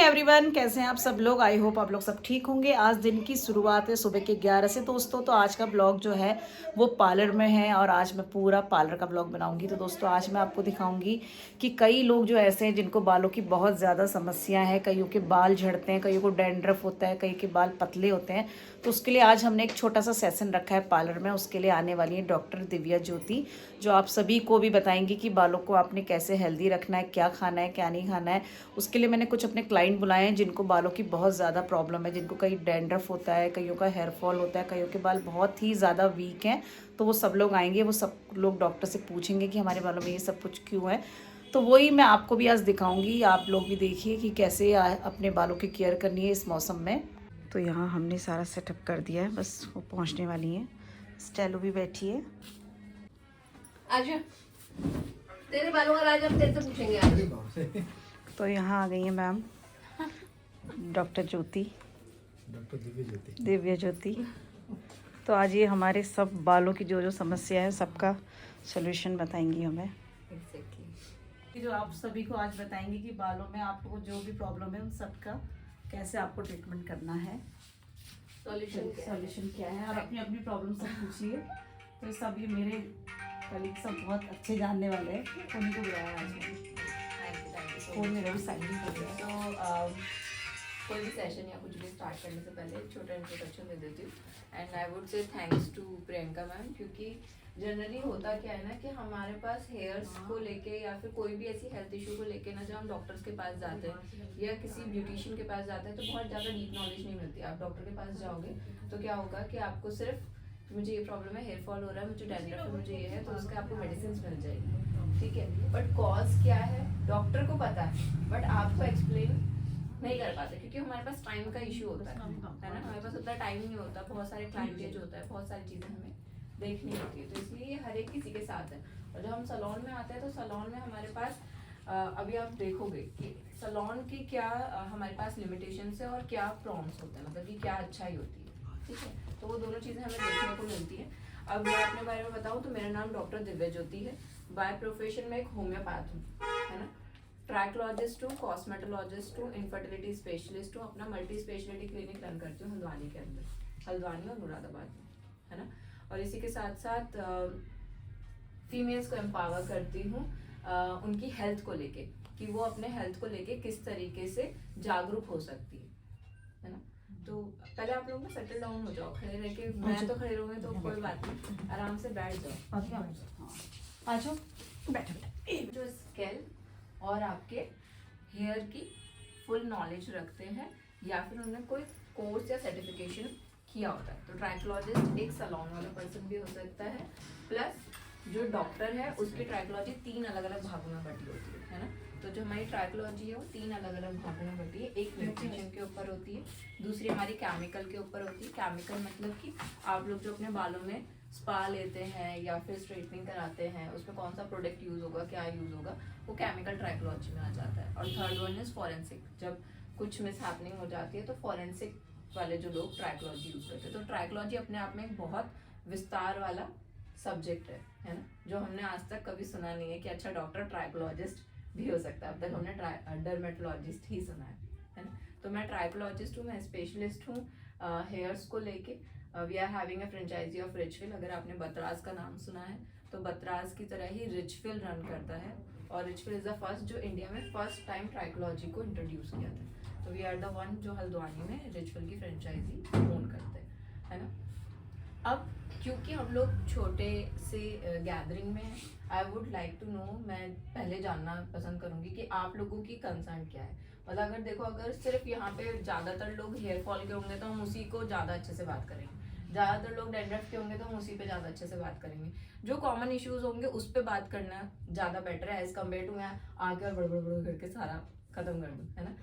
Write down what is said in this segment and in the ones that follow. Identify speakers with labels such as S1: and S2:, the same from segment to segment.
S1: Everyone, कैसे हैं आप सब लोग। आई होप आप लोग सब ठीक होंगे। आज दिन की शुरुआत है सुबह के 11 से दोस्तों। तो आज का ब्लॉग जो है वो पार्लर में है और आज मैं पूरा पार्लर का ब्लॉग बनाऊंगी। तो दोस्तों आज मैं आपको दिखाऊंगी कि कई लोग जो ऐसे हैं जिनको बालों की बहुत ज़्यादा समस्या है। कईयों के बाल झड़ते हैं, कईयों को डैंड्रफ होता है, कई के बाल पतले होते हैं। तो उसके लिए आज हमने एक छोटा सा सेशन रखा है पार्लर में। उसके लिए आने वाली है डॉक्टर दिव्या ज्योति, जो आप सभी को भी बताएंगी कि बालों को आपने कैसे हेल्दी रखना है, क्या खाना है क्या नहीं खाना है। उसके लिए मैंने कुछ अपने क्लाइंट बुलाए हैं जिनको बालों की बहुत ज़्यादा प्रॉब्लम है, जिनको कई डैंड्रफ होता है, कईयों का हेयर फॉल होता है, कईयों के बाल बहुत ही ज़्यादा वीक हैं। तो वो सब लोग आएंगे, वो सब लोग डॉक्टर से पूछेंगे कि हमारे बालों में ये सब कुछ क्यों है। तो वही मैं आपको भी आज दिखाऊंगी। आप लोग भी देखिए कि कैसे अपने बालों की केयर करनी है इस मौसम में। तो यहाँ हमने सारा सेटअप कर दिया है, बस वो पहुँचने वाली हैं। स्टेलो भी बैठी है।
S2: आज तेरे बालों का राज हम तेरे से पूछेंगे आज।
S1: तो यहाँ आ गई है मैम डॉक्टर ज्योति, दिव्या ज्योति। तो आज ये हमारे सब बालों की जो जो समस्या है सबका सलूशन बताएंगी हमें। जो आप सभी को आज बताएंगे कि बालों में आपको जो भी प्रॉब्लम है उन सब का कैसे आपको ट्रीटमेंट करना है, सॉल्यूशन क्या है। और अपनी अपनी प्रॉब्लम सब पूछिए। तो सब ये मेरे कलीग सब बहुत अच्छे जानने वाले हैं, उन्हीं को बुलाया आज मैंने। फोन मेरा भी साइलेंट हो गया।
S2: तो कोई भी सेशन या कुछ भी स्टार्ट करने से पहले एक छोटा इंट्रोडक्शन दे देती हूँ। And I would say thanks to Priyanka ma'am, क्योंकि जनरली होता क्या है ना कि हमारे पास हेयर्स को लेके या फिर कोई भी ऐसी हेल्थ इशू को लेके ना, जब हम डॉक्टर्स के पास जाते हैं या किसी ब्यूटिशियन के पास जाते हैं तो बहुत ज़्यादा डीप नॉलेज नहीं मिलती। आप डॉक्टर के पास जाओगे तो क्या होगा कि आपको सिर्फ मुझे ये प्रॉब्लम है, हेयर फॉल हो रहा है, मुझे डैंड्रफ है, मुझे ये है, तो उसके आपको मेडिसिन मिल जाएगी, ठीक है। बट कॉज क्या है डॉक्टर को पता है, बट आपको एक्सप्लेन नहीं कर पाते क्योंकि हमारे पास टाइम का इशू होता है ना। हमारे पास उतना टाइम नहीं होता, बहुत सारे क्लाइंटेज होता है, बहुत सारी चीज़ें हमें देखनी होती है। तो इसलिए हर एक किसी के साथ है। और जब हम सैलून में आते हैं तो सैलून में हमारे पास अभी आप देखोगे कि सैलून की क्या हमारे पास लिमिटेशंस है और क्या प्रॉन्स होते हैं, मतलब कि क्या अच्छाई होती है, ठीक है। तो वो दोनों चीज़ें हमें देखने को मिलती हैं। अब मैं अपने बारे में बताऊँ तो मेरा नाम डॉक्टर दिव्या ज्योति है। बाय प्रोफेशन में एक होम्योपैथ हूँ, है ना। ट्रैकोलॉजिस्ट हूँ, कॉस्मेटोलॉजिस्ट हूँ, इनफर्टिलिटी स्पेशलिस्ट हूँ। अपना मल्टी स्पेशलिटी क्लिनिक रन करती हूँ हल्द्वानी के अंदर, हल्द्वानी और मुरादाबाद में, है ना। और इसी के साथ साथ फीमेल्स को एम्पावर करती हूँ उनकी हेल्थ को लेके, कि वो अपने हेल्थ को लेके किस तरीके से जागरूक हो सकती है ना। तो पहले आप लोग ना सेटल डाउन हो जाओ, खड़े रह के। मैं तो खड़े रहूँगी तो कोई बात नहीं, आराम से बैठ जाओ,
S1: आ जाओ, बैठो बैठो।
S2: जो स्केल्प और आपके हेयर की फुल नॉलेज रखते हैं या फिर उन्होंने कोई कोर्स या सर्टिफिकेशन किया होता है। तो ट्रैकोलॉजिस्ट एक सैलून वाला पर्सन भी हो सकता है, प्लस जो डॉक्टर है उसकी ट्रैकोलॉजी 3 अलग अलग भागों में बटी होती है ना। तो जो हमारी ट्रैकोलॉजी है वो 3 अलग अलग भागों में बटी है। एक न्यूट्रिशन के ऊपर होती है, दूसरी हमारी केमिकल के ऊपर होती है। केमिकल मतलब कि आप लोग जो अपने बालों में स्पा लेते हैं या फिर स्ट्रेटनिंग कराते हैं, उसमें कौन सा प्रोडक्ट यूज होगा, क्या यूज होगा, वो केमिकल ट्रैकोलॉजी में आ जाता है। और थर्ड वन इज फॉरेंसिक। जब कुछ मिस हैपनिंग हो जाती है तो फॉरेंसिक वाले जो लोग ट्रैकोलॉजी यूज करते हैं। तो ट्रैकोलॉजी अपने आप में एक बहुत विस्तार वाला सब्जेक्ट है ना, जो हमने आज तक कभी सुना नहीं है कि अच्छा डॉक्टर ट्रैकोलॉजिस्ट भी हो सकता है। अब तक हमने डर्मेटोलॉजिस्ट ही सुना है ना। तो मैं ट्रैकोलॉजिस्ट हूँ, मैं स्पेशलिस्ट हूँ हेयर्स को लेके। We are having a franchise of Richwill. अगर आपने बतराज का नाम सुना है तो बतराज की तरह ही रिचविल रन करता है। और रिचविल इज द फर्स्ट जो इंडिया में फर्स्ट टाइम ट्रैकोलॉजी को इंट्रोड्यूस किया था। तो वी आर द वन जो हल्द्वानी में रिचविल की फ्रेंचाइजी ओन करते हैं, है ना। अब क्योंकि हम लोग छोटे से गैदरिंग में, I would like to know, मैं पहले जानना पसंद करूंगी कि आप लोगों की कंसर्न क्या है। मतलब अगर देखो, अगर सिर्फ यहाँ पे ज़्यादातर लोग हेयर फॉल के होंगे तो हम उसी को ज़्यादा अच्छे से बात करेंगे, ज़्यादातर लोग डैंड्रफ के होंगे तो हम उसी पे ज़्यादा अच्छे से बात करेंगे। जो कॉमन इश्यूज होंगे उस पर बात करना ज़्यादा बेटर है एज कम्पेयर टू मैं आगे और बड़ करके सारा खत्म कर दूँ, है ना।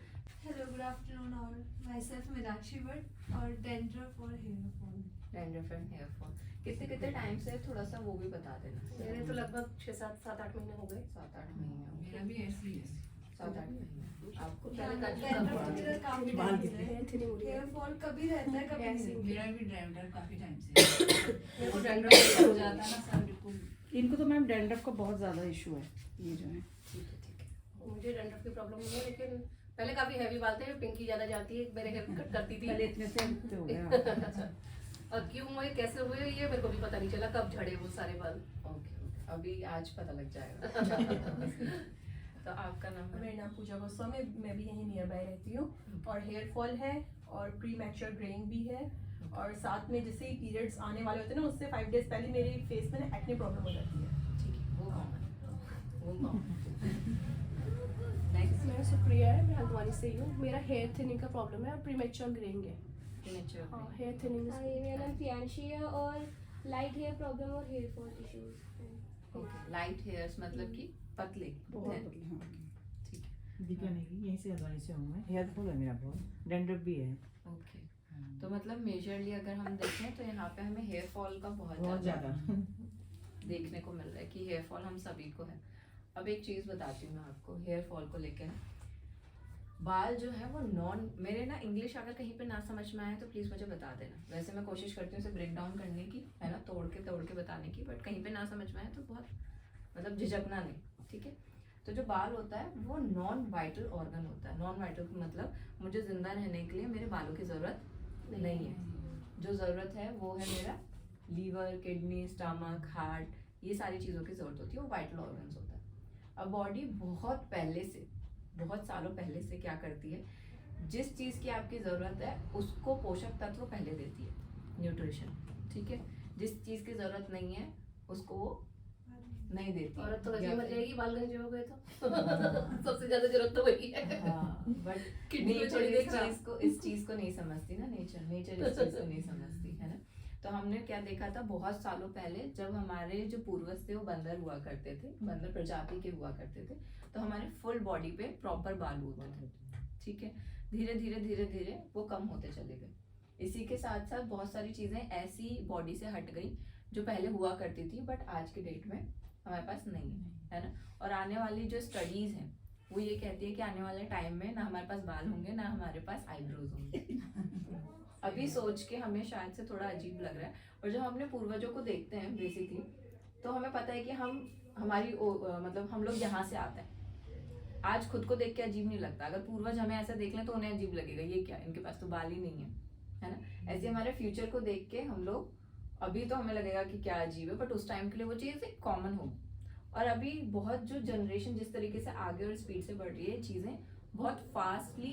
S3: Hello, good afternoon all. Myself Meenakshi Bhatt और dandruff और hair fall.
S2: Dandruff and hair fall कितने टाइम से, थोड़ा सा वो भी बता देना।
S3: मेरे तो लगभग 6-7-8 महीने हो गए.
S2: 7-8 महीने हो गए।
S4: मेरा भी ऐसे ही है।
S2: 7-8 महीने आपको
S3: dandruff तो मेरा काफी टाइम से है. Hair fall कभी रहता है कभी नहीं.
S4: मेरा भी ड्राइवर काफी टाइम से मेरे को डैंड्रफ हो जाता है ना सर, बिल्कुल।
S1: इनको तो मैम डैंड्रफ का बहुत ज़्यादा इशू है, ये जो है।
S2: ठीक है।
S3: मुझे डैंड्रफ की प्रॉब्लम नहीं है, लेकिन
S5: पहले काफी हैवी बाल थे, पिंकी ज्यादा जाती है, मेरे हेयर कट करती थी।
S1: पहले इतने से इतने हो गए।
S5: और क्यों हुए, कैसे हुए, ये मेरे को भी पता नहीं चला, कब झड़े वो सारे बाल।
S2: ओके ओके, अभी आज पता लग जाएगा। तो आपका नाम है?
S6: मेरा नाम पूजा गोस्वामी, मैं भी यहीं नियर बाय रहती हूँ। और हेयर फॉल है और प्री मैच्योर ग्रेइंग भी है, और साथ में जैसे पीरियड्स आने वाले होते हैं ना, उससे 5 डेज पहले मेरे फेस में ना एक्ने प्रॉब्लम हो जाती है।
S2: ठीक है, वो कॉमन, वो कॉमन। नेक्स्ट,
S7: मेरा सुप्रिया है, मैं हल्द्वानी से ही हूँ। मेरा हेयर थिनिंग का प्रॉब्लम है और प्रीमेच्योर ग्रेइंग है। हाँ, हेयर थिनिंग
S8: हाँ, ये मेरा नाम प्रियांशी है और लाइट हेयर प्रॉब्लम और hair fall issues.
S2: Okay, light hairs मतलब कि पतले
S1: बहुत
S2: हैं?
S1: पतले, हाँ।
S2: ठीक है,
S9: दिखा नहीं, यहीं से हल्द्वानी से हूँ मैं। हेयर फॉल है मेरा बहुत, डैंड्रफ भी है।
S2: ओके। तो मतलब मेजरली अगर हम देखें तो यहाँ पे हमें हेयर फॉल का बहुत
S9: बहुत
S2: ज़्यादा
S9: ज़्यादा।
S2: देखने को मिल रहा है कि हेयर फॉल हम सभी को है। अब एक चीज़ बताती हूँ मैं आपको हेयर फॉल को लेकर। बाल जो है वो मेरे ना इंग्लिश अगर कहीं पे ना समझ में आए तो प्लीज़ मुझे बता देना। वैसे मैं कोशिश करती हूँ इसे ब्रेक डाउन करने की, है ना, तोड़ के बताने की, बट कहीं पे ना समझ में आए तो बहुत मतलब झिझकना नहीं, ठीक है। तो जो बाल होता है वो नॉन वाइटल ऑर्गन होता है। नॉन वाइटल मतलब मुझे जिंदा रहने के लिए मेरे बालों की ज़रूरत नहीं है। जो ज़रूरत है वो है मेरा लीवर, किडनी, स्टमक, हार्ट, ये सारी चीज़ों की ज़रूरत होती है, वो वाइटल ऑर्गन्स होता है। अब बॉडी बहुत पहले से, बहुत सालों पहले से क्या करती है, जिस चीज़ की आपकी ज़रूरत है उसको पोषक तत्व पहले देती है, न्यूट्रिशन, ठीक है। जिस चीज़ की ज़रूरत नहीं है उसको वो नहीं देती।
S5: औरत तो वैसे
S2: या
S5: ही मर
S2: फिर-
S5: जाएगी, बाल गंजे हो गए तो। सबसे ज्यादा जरूरत तो वही है।
S2: हाँ, बट
S5: किडनी में
S2: नेचर
S5: थोड़ी देर
S2: इस चीज को नहीं समझती ना, नेचर इस चीज को नहीं समझती, है ना। तो हमने क्या देखा था बहुत सालों पहले, जब हमारे जो पूर्वज थे वो बंदर हुआ करते थे, बंदर प्रजाति के हुआ करते थे, तो हमारे फुल बॉडी पे प्रॉपर बाल होते थे, ठीक है। धीरे धीरे वो कम होते चले गए। इसी के साथ साथ बहुत सारी चीजें ऐसी बॉडी से हट गई जो पहले हुआ करती थी, बट आज के डेट में हमारे पास नहीं है ना। और आने वाली जो स्टडीज हैं वो ये कहती है कि आने वाले टाइम में ना हमारे पास बाल होंगे ना हमारे पास आईब्रोज होंगे। अभी सोच के हमें शायद से थोड़ा अजीब लग रहा है, और जब हम अपने पूर्वजों को देखते हैं बेसिकली, तो हमें पता है कि मतलब हम लोग यहाँ से आते हैं। आज खुद को देख के अजीब नहीं लगता, अगर पूर्वज हमें ऐसा देख लें तो उन्हें अजीब लगेगा, ये क्या, इनके पास तो बाल ही नहीं है ना। ऐसे हमारे फ्यूचर को देख के हम लोग, अभी तो हमें लगेगा कि क्या अजीब है, बट उस टाइम के लिए वो चीज़ एक कॉमन होगी। और अभी बहुत जो जनरेशन जिस तरीके से आगे और स्पीड से बढ़ रही है, चीज़ें बहुत फास्टली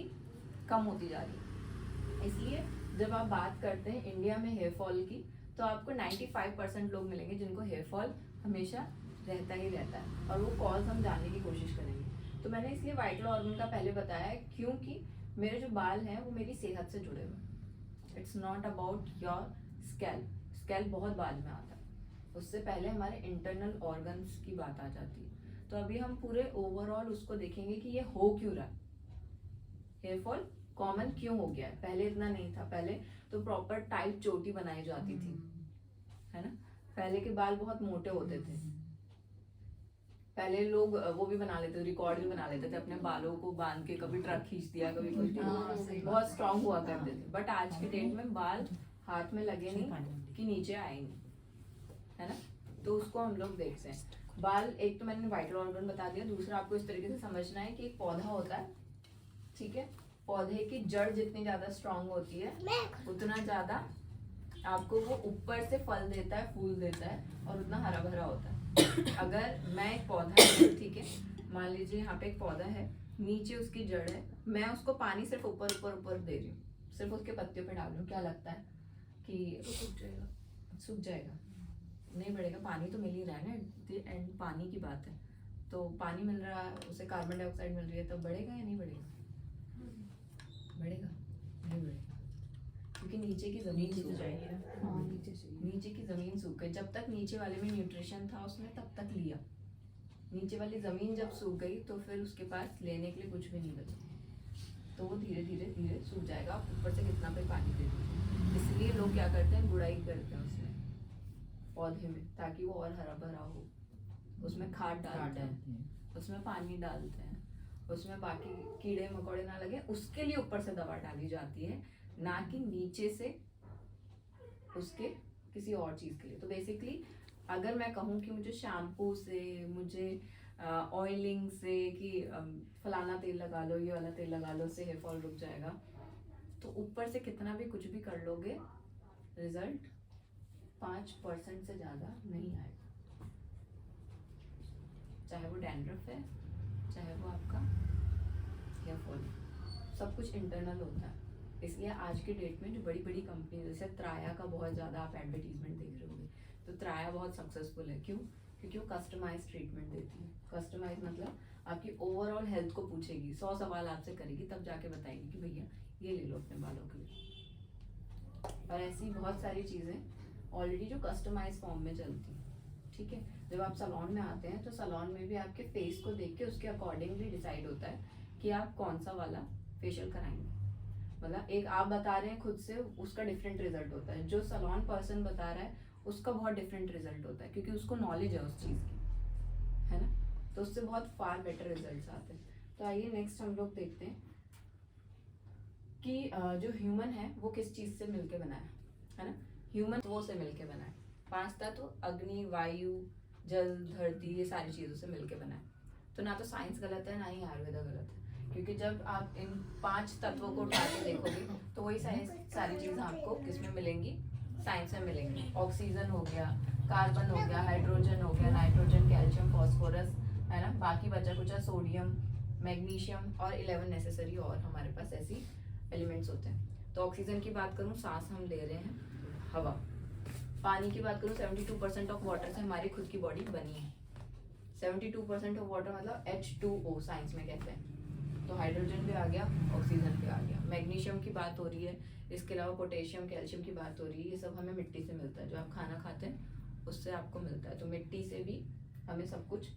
S2: कम होती जा रही है। इसलिए जब आप बात करते हैं इंडिया में हेयर फॉल की, तो आपको 95% लोग मिलेंगे जिनको हेयर फॉल हमेशा रहता ही रहता है, और वो कॉज हम जानने की कोशिश करेंगे। तो मैंने इसलिए वाइटल ऑर्गन का पहले बताया है, क्योंकि मेरे जो बाल हैं वो मेरी सेहत से जुड़े हुए हैं। It's not about your scalp बहुत बाद में आता है, उससे पहले हमारे इंटरनल ऑर्गन्स की बात आ जाती है। तो अभी हम पूरे ओवरऑल उसको देखेंगे कि ये हो क्यों रहा है, हेयर फॉल कॉमन क्यों हो गया है। पहले इतना नहीं था, पहले तो प्रॉपर टाइट चोटी बनाई जाती थी, है ना। पहले के बाल बहुत मोटे होते थे, पहले लोग वो भी बना लेते थे, रिकॉर्ड भी बना लेते थे अपने बालों को बांध के, कभी ट्रक खींच दिया, कभी कुछ दिया, बहुत स्ट्रांग हुआ करते थे। बट आज के डेट में बाल हाथ में लगे नहीं कि नीचे आए नहीं, है ना। तो उसको हम लोग देखते हैं। बाल, एक तो मैंने वाइटल ऑर्गन बता दिया, दूसरा आपको इस तरीके से समझना है कि एक पौधा होता है, ठीक है। पौधे की जड़ जितनी ज्यादा स्ट्रांग होती है उतना ज्यादा आपको वो ऊपर से फल देता है, फूल देता है, और उतना हरा भरा होता है। अगर मैं एक पौधा है, ठीक है, मान लीजिए यहाँ पे एक पौधा है, नीचे उसकी जड़ है, मैं उसको पानी सिर्फ ऊपर ऊपर ऊपर दे रही हूँ, सिर्फ उसके पत्तियों पे डाल रही हूँ, क्या लगता है कि सूख जाएगा? नहीं बढ़ेगा, पानी तो मिल ही रहा है ना, एंड पानी की बात है, तो पानी मिल रहा है, उसे कार्बन डाइऑक्साइड मिल रही है, तब बढ़ेगा या नहीं बढ़ेगा? बढ़ेगा? नहीं बढ़ेगा, क्योंकि नीचे की जमीन सूख जाएगी ना। नीचे की जमीन सूख गई, जब तक नीचे वाले में न्यूट्रिशन था उसने तब तक लिया, नीचे वाली जमीन जब सूख गई तो फिर उसके पास लेने के लिए कुछ भी नहीं बचा, तो वो धीरे धीरे सूख जाएगा, आप ऊपर से कितना भी पानी दे दीजिए। इसलिए लोग क्या करते हैं, गुड़ाई करते हैं उसमें, पौधे में, ताकि वो और हरा भरा हो। उसमें खाद डालते हैं, उसमें पानी डालते हैं, उसमें बाकी कीड़े मकोड़े ना लगे, उसके लिए ऊपर से दवा डाली जाती है, ना कि नीचे से उसके किसी और चीज़ के लिए। तो बेसिकली अगर मैं कहूँ कि मुझे शैम्पू से, मुझे ऑयलिंग से कि फलाना तेल लगा लो, ये वाला तेल लगा लो, उससे हेयर फॉल रुक जाएगा, तो ऊपर से कितना भी कुछ भी कर लोगे, रिजल्ट 5% से ज़्यादा नहीं आएगा। चाहे वो डैंड्रफ है, चाहे वो आपका हेयर फॉल, सब कुछ इंटरनल होता है। इसलिए आज की डेट में जो बड़ी बड़ी कंपनी, जैसे त्राया का बहुत ज़्यादा आप एडवर्टीजमेंट देख रहे होंगे, तो त्राया बहुत सक्सेसफुल है। क्यों? क्योंकि वो कस्टमाइज ट्रीटमेंट देती है। कस्टमाइज मतलब आपकी ओवरऑल हेल्थ को पूछेगी, 100 सवाल आपसे करेगी, तब जाके बताएगी कि भैया ये ले लो अपने बालों के लिए। और ऐसी बहुत सारी चीज़ें ऑलरेडी जो कस्टमाइज फॉर्म में चलती हैं, ठीक है। जब आप सैलून में आते हैं तो सैलून में भी आपके फेस को देख के उसके अकॉर्डिंगली डिसाइड होता है कि आप कौन सा वाला फेशियल कराएंगे। मतलब एक आप बता रहे हैं खुद से, उसका डिफरेंट रिजल्ट होता है। जो सैलून पर्सन बता रहा है उसका बहुत डिफरेंट रिजल्ट होता है, क्योंकि उसको नॉलेज है उस चीज़ की, है ना। तो उससे बहुत फार बेटर रिजल्ट्स आते हैं। तो आइए नेक्स्ट हम लोग देखते हैं कि जो ह्यूमन है वो किस चीज़ से मिलके बना है ना। ह्यूमन तत्वों से मिलके बना है। 5 तत्व, अग्नि, वायु, जल, धरती, ये सारी चीज़ों से मिलके बना है। तो ना तो साइंस गलत है, ना ही आयुर्वेदा गलत है, क्योंकि जब आप इन 5 तत्वों को उठा के देखोगे तो वही सारी चीज़ें आपको किसमें मिलेंगी, साइंस में मिलेंगी। ऑक्सीजन हो गया, कार्बन हो गया, हाइड्रोजन हो गया, नाइट्रोजन, कैल्शियम, फॉस्फोरस, है ना। बाकी बचा कुछ सोडियम, मैग्नीशियम और 11 नेसेसरी और हमारे पास ऐसी एलिमेंट्स होते हैं। तो ऑक्सीजन की बात करूँ, सांस हम ले रहे हैं, हवा। पानी की बात करूँ, 72% ऑफ वाटर से हमारी खुद की बॉडी बनी है। 72% ऑफ वाटर मतलब H2O साइंस में कहते हैं। तो हाइड्रोजन भी आ गया, ऑक्सीजन भी आ गया। मैग्नीशियम की बात हो रही है, इसके अलावा पोटेशियम, कैल्शियम की बात हो रही है। ये सब हमें मिट्टी से मिलता है, जो आप खाना खाते हैं उससे आपको मिलता है। तो मिट्टी से भी हमें सब कुछ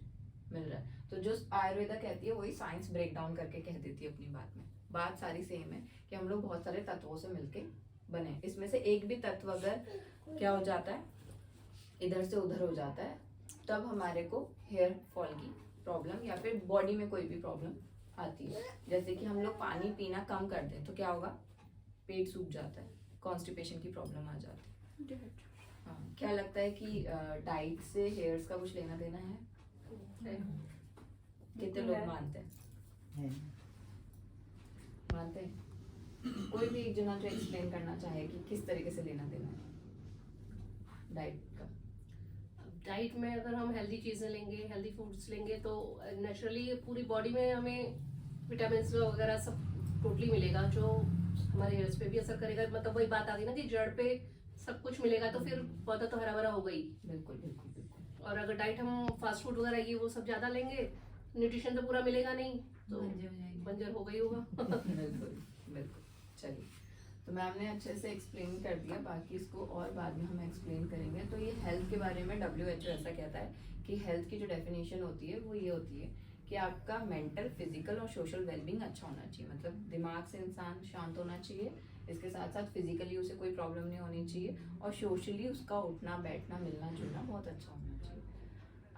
S2: मिल रहा है। तो जो आयुर्वेदा कहती है वही साइंस ब्रेक डाउन करके कह देती है अपनी बात में। बात सारी सेम है कि हम लोग बहुत सारे तत्वों से मिलके बने। इसमें से एक भी तत्व अगर क्या हो जाता है, इधर से उधर हो जाता है, तब हमारे को हेयर फॉल की प्रॉब्लम या फिर बॉडी में कोई भी प्रॉब्लम आती है। जैसे कि हम लोग पानी पीना कम कर दें तो क्या होगा, पेट सूख जाता है, कॉन्स्टिपेशन की प्रॉब्लम आ जाती है। हाँ, क्या लगता है कि डाइट से हेयर्स का कुछ लेना देना है? कितने लोग मानते हैं? मानते हैं? कोई भी एक जना जो एक्सप्लेन करना चाहे कि किस तरीके से लेना देना है डाइट का।
S7: डाइट में अगर हम हेल्दी चीज़ें लेंगे, हेल्दी फूड्स लेंगे, तो नेचुरली पूरी बॉडी में हमें विटामिन वगैरह सब टोटली मिलेगा, जो हमारे हेयर्स पे भी असर करेगा। मतलब वही बात आ गई ना कि जड़ पे सब कुछ मिलेगा, तो फिर पौधा तो हरा भरा होगा ही।
S2: बिल्कुल बिल्कुल बिल्कुल।
S7: और अगर डाइट हम फास्ट फूड वगैरह ये वो सब ज़्यादा लेंगे, न्यूट्रिशन तो पूरा मिलेगा नहीं, तो बंजर हो गई होगा।
S2: बिल्कुल बिल्कुल। चलिए, तो मैम ने अच्छे से एक्सप्लेन कर दिया, बाकी इसको और बाद में हम एक्सप्लेन करेंगे। तो ये हेल्थ के बारे में WHO ऐसा कहता है कि हेल्थ की जो डेफिनेशन होती है वो ये होती है कि आपका मेंटल, फिजिकल और सोशल वेलबींग अच्छा होना चाहिए। मतलब दिमाग से इंसान शांत होना चाहिए, इसके साथ साथ फिजिकली उसे कोई प्रॉब्लम नहीं होनी चाहिए, और सोशली उसका उठना बैठना मिलना जुलना बहुत अच्छा होना चाहिए।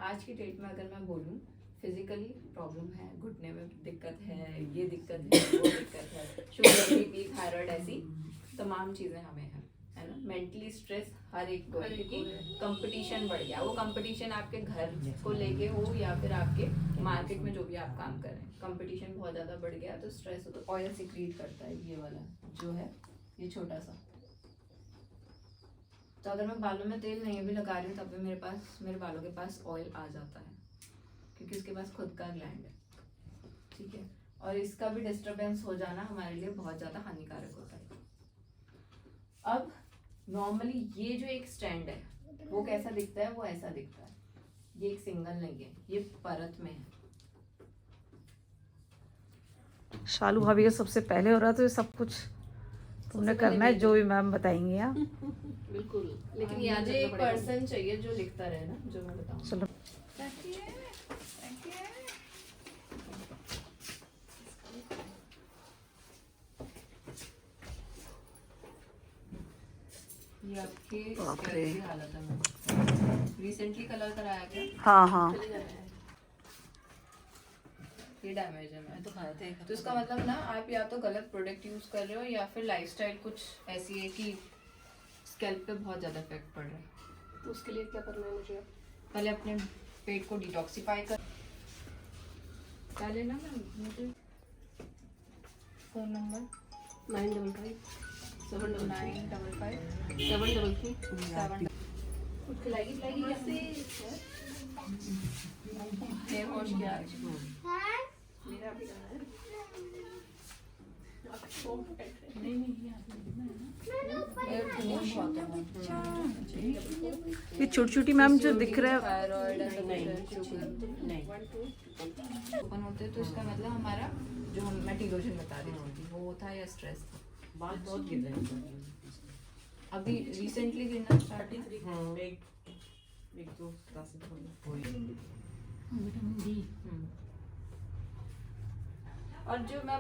S2: आज की डेट में अगर मैं बोलूँ, फिजिकली प्रॉब्लम है, घुटने में दिक्कत है, ये दिक्कत है, वो दिक्कत है, शुगर, बीपी, थायराइड, ऐसी तमाम चीज़ें हमें हैं, है ना। मेंटली स्ट्रेस हर एक को है, क्योंकि कंपटीशन बढ़ गया। वो कंपटीशन आपके घर को लेके हो या फिर आपके मार्केट में जो भी आप काम कर रहे हैं, कंपटीशन बहुत ज़्यादा बढ़ गया, तो स्ट्रेस हो। तो ऑयल सिक्रीट करता है ये वाला जो है, ये छोटा सा। तो अगर मैं बालों में तेल नहीं भी लगा रही हूँ तब भी मेरे बालों के पास ऑयल आ जाता है, क्योंकि उसके पास खुद का ग्लैंड है, ठीक है। और इसका भी डिस्टरबेंस हो जाना हमारे लिए बहुत ज़्यादा हानिकारक होता है। अब नॉर्मली ये जो एक स्टैंड है वो कैसा दिखता है, वो ऐसा दिखता है। ये एक सिंगल नहीं है, ये परत में है।
S1: शालू भाभी का सबसे पहले हो रहा, तो ये सब कुछ तुमने करना है, जो भी मैम बताएंगी। हाँ
S7: बिल्कुल, लेकिन याद
S2: मुझे एक
S7: रखना पड़ेगा।
S2: पर्सन चाहिए जो लिखता रहे ना, जो मैं बताऊँ।
S1: चलो,
S2: ये आपके
S1: बाप
S2: scalp
S1: रे।
S2: की हालत है। मैं रिसेंटली कलर कराया क्या?
S1: हाँ हाँ,
S2: ये डैमेज है। मैं तो इसका मतलब ना, आप या तो गलत प्रोडक्ट यूज कर रहे हो या फिर लाइफस्टाइल कुछ ऐसी है कि स्कैल्प पे बहुत ज़्यादा इफेक्ट पड़ रहा है।
S7: तो उसके लिए क्या करना है मुझे?
S2: पहले अपने पेट को डिटॉक्सिफाई कर, क्या लेना मैम मुझे? फ़ोन नंबर
S7: 955-755-733
S2: हेयर वॉश किया आज? हेयर थिनिंग बहुत है।
S1: ये छोटी छोटी मैम जो दिख रहा है,
S2: थायराइड ओपन होते हैं तो इसका मतलब हमारा जो मैं टीलोजन बता रही थी वो था या स्ट्रेस था?
S9: बाल बहुत गिर रहे हैं।
S2: अभी रिसेंटली गिरना स्टार्टिंग।
S9: एक दो क्लासेस हुई।
S2: और जो मैं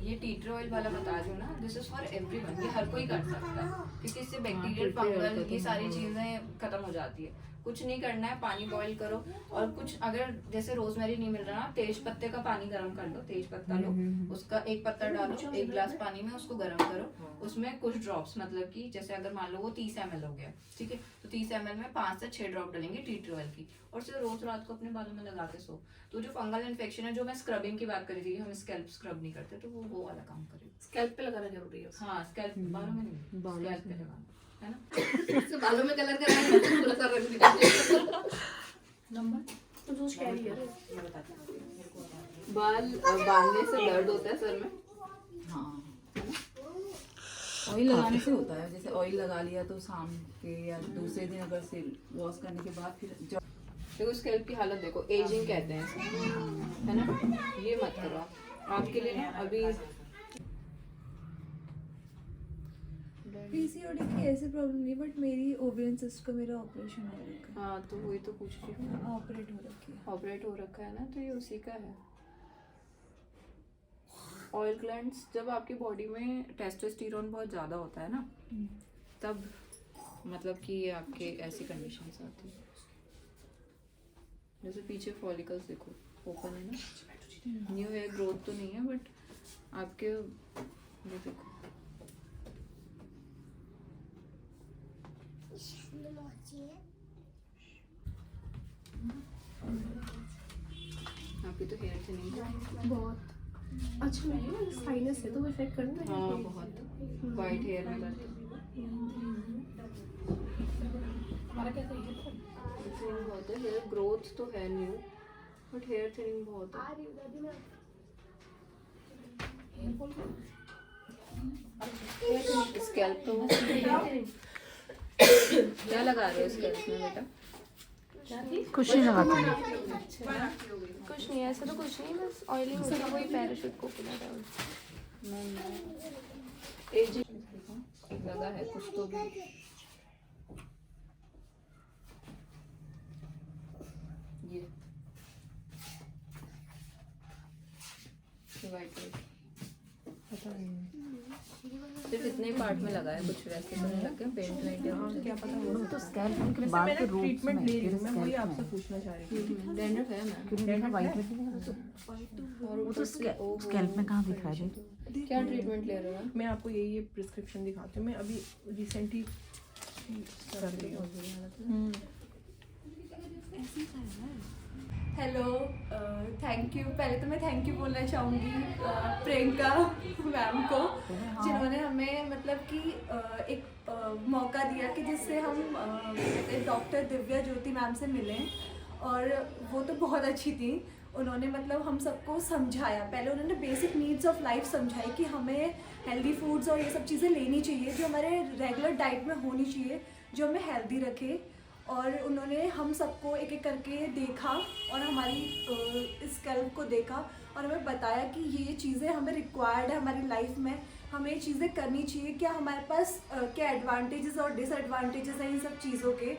S2: ये टी ट्री ऑयल वाला बता रही हूँ ना, दिस इज फॉर एवरीवन, ये हर कोई कर सकता है क्योंकि इससे बैक्टीरियल फंगल ये सारी चीजें खत्म हो जाती है। कुछ नहीं करना है, पानी बॉईल करो और कुछ अगर जैसे रोजमेरी नहीं मिल रहा ना, तेज पत्ते का पानी गर्म कर लो, तेज पत्ता लो, उसका एक पत्ता डालो 1 गिलास पानी में, उसको गर्म करो, उसमें कुछ ड्रॉप्स मतलब कि जैसे अगर मान लो वो 30 ml हो गया, ठीक है, तो 30 ml में 5 से 6 ड्रॉप डालेंगे टी ट्री ऑयल की और सिर्फ रोज रात को अपने बालों में लगा के सो। तो जो फंगल इन्फेक्शन है, जो मैं स्क्रबिंग की बात करी थी, हम स्कैल्प स्क्रब नहीं करते, तो वो वाला काम करेगा।
S7: स्कैल्प पे लगाना जरूरी है।
S2: हाँ स्कैल्प बालों में नहीं, स्कैल्प पे लगाना है ना।
S7: उससे बालों में कलर कराना है, पूरा कर रखी थी।
S2: नंबर
S7: तो जो स्कैरी है
S2: बाल बांधने से दर्द होता है सर में।
S10: हाँ, ऑयल लगाने से होता है। जैसे ऑयल लगा लिया तो शाम के या दूसरे दिन अगर से वॉश करने के बाद फिर
S2: देखो स्कैल्प की हालत देखो, एजिंग कहते हैं इसको, है ना। ये मत करो आप, आपके लिए ना अभी
S3: पीसीओडी की ऐसी प्रॉब्लम नहीं, बट मेरी ओवेरियन सिस्ट का मेरा ऑपरेशन हो रखा
S2: हाँ तो वही तो पूछ रही हूँ,
S3: है, ऑपरेट हो रखी है।
S2: ऑपरेट हो रखा है ना, तो ये उसी का है। ऑयल ग्लैंड्स, जब आपकी बॉडी में टेस्टोस्टेरोन बहुत ज़्यादा होता है ना, तब मतलब कि ये आपके ऐसी कंडीशंस आती है। जैसे पीछे फॉलिकल्स देखो ओपन है ना, न्यू हेयर ग्रोथ तो नहीं है बट आपके ये देखो आपकी तो हेयर थिनिंग
S7: बहुत अच्छा नहीं है, साइनस है तो इफेक्ट करता है।
S2: हाँ बहुत वाइट हेयर में करते
S7: हमारा क्या था ये
S2: थिनिंग बहुत है। हेयर ग्रोथ तो है न्यू बट हेयर थिनिंग बहुत है। स्कैल्प तो क्या लगा रहे हो स्कैल्प में बेटा?
S1: कुछ नहीं लगाते।
S8: कुछ नहीं, ऐसा तो कुछ नहीं, बस ऑयलिंग होता है, वही पैराशूट कोकोनट ऑयल।
S2: एजिंग लगा है कुछ तो भी। ये वाइट सिर्फ इतने पार्ट में लगा है, कुछ वैसे तो नहीं लगे पेंट वेंट या कुछ।
S6: क्या पता हो
S1: तो स्कैल्प के
S6: वैसे
S1: बाल
S6: मैं
S1: के
S6: ना
S1: रूट्स
S6: ट्रीटमेंट
S1: में
S6: ले रही हूँ, मैं वही
S1: स्कैल्प
S6: आपसे
S1: में
S6: पूछना चाह रही थी।
S2: डैंड्रफ है मैम।
S1: क्योंकि देखा वाइट में वो तो स्कैल्प में कहाँ दिख रहा है जी?
S2: क्या ट्रीटमेंट ले रहे हो?
S6: मैं आपको ये प्रिस्क्रिप्शन दिखाती हूँ। मैं अभी रिसेंटली कर रही हूँ।
S3: Hello, thank you. पहले तो मैं थैंक यू बोलना चाहूँगी प्रियंका मैम को, जिन्होंने हमें मतलब कि एक मौका दिया कि जिससे हम डॉक्टर दिव्या ज्योति मैम से मिलें, और वो तो बहुत अच्छी थी। उन्होंने मतलब हम सबको समझाया, पहले उन्होंने बेसिक नीड्स ऑफ लाइफ समझाई कि हमें हेल्दी फूड्स और ये सब चीज़ें लेनी चाहिए जो हमारे रेगुलर डाइट में होनी चाहिए, जो हमें हेल्दी रखे। और उन्होंने हम सबको एक एक करके देखा और हमारी स्कैल्प को देखा और हमें बताया कि ये चीज़ें हमें रिक्वायर्ड है हमारी लाइफ में, हमें ये चीज़ें करनी चाहिए, क्या हमारे पास क्या एडवांटेजेस और डिसएडवांटेजेस हैं इन सब चीज़ों के।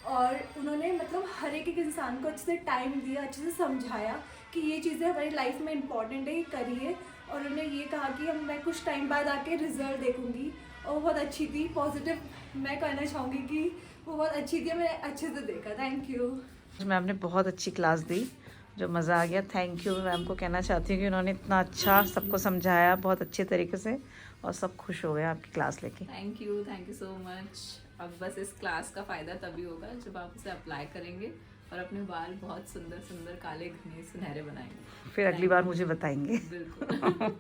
S3: और उन्होंने मतलब हर एक इंसान को अच्छे से टाइम दिया, अच्छे से समझाया कि ये चीज़ें हमारी लाइफ में इम्पॉर्टेंट है, ये करिए। और उन्होंने ये कहा कि मैं कुछ टाइम बाद आके रिजल्ट देखूंगी, और वो बहुत अच्छी थी, पॉजिटिव। मैं कहना चाहूँगी कि वो बहुत अच्छी थी, मैंने अच्छे से देखा। थैंक यू
S1: मैम ने बहुत अच्छी क्लास दी, जो मज़ा आ गया। थैंक यू मैम को कहना चाहती हूँ कि उन्होंने इतना अच्छा सबको समझाया बहुत अच्छे तरीके से, और सब खुश हो गए आपकी क्लास लेके।
S2: Thank you so much. अब बस इस क्लास का फ़ायदा तभी होगा जब आप उसे अप्लाई करेंगे और अपने बाल बहुत सुंदर सुंदर काले घने सुनहरे बनाएंगे।
S1: फिर अगली बार मुझे बताएंगे।
S2: बिल्कुल।